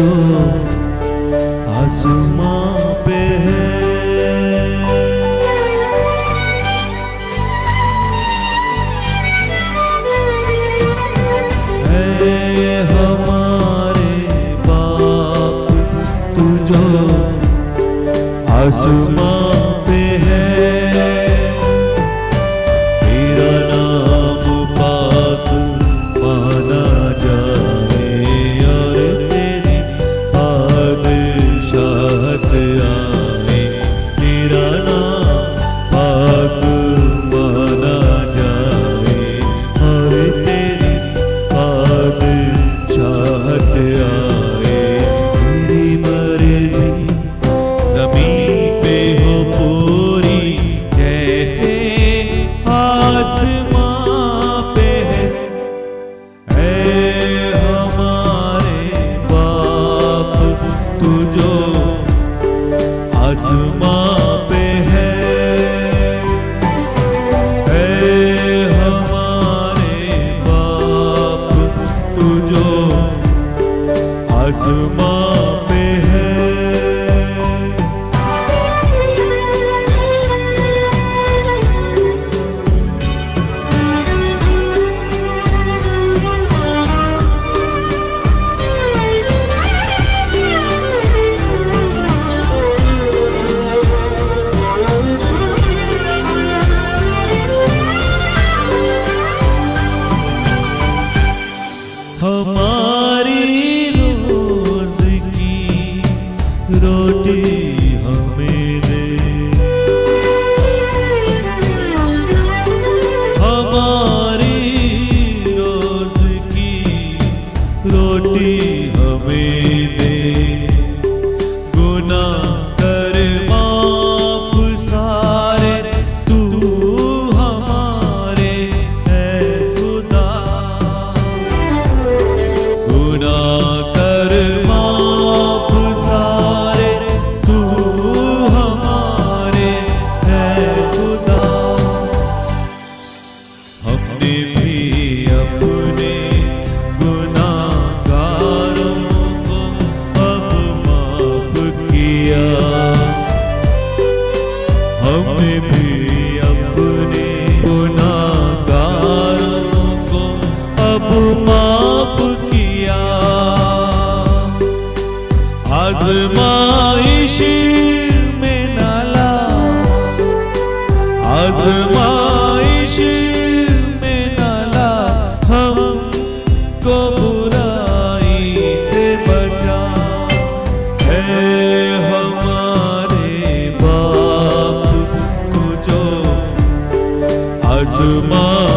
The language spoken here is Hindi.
जो आसमां पे है हमारे बाप तू जो आसमां पे है। तेरा नाम पाक माना जाए और तेरी बादशाहत आए। तेरा नाम पाक माना जाए और तेरी बादशाहत आए। तेरी मर्जी ज़मीन पे हो पूरी जैसे आसमां पे है हमारे बाप तू जो आसमां पे है हमारे बाप तू जो आसमां पे है। हमारी रोज की रोटी हमें दे। हमारी रोज की रोटी हमें दे। गुनाह कर माफ सारे तू हमारे है खुदा। गुनाह कर माफ सारे तू हमारे है खुदा। हमने भी अपने गुनाहगारों को अब माफ किया। हमने भी अपने गुनाहगारों को अब माफ किया। आज़माइश में न ला, आज़माइश में न ला, हमको बुराई से बचा। है हमारे बाप तू जो आसमां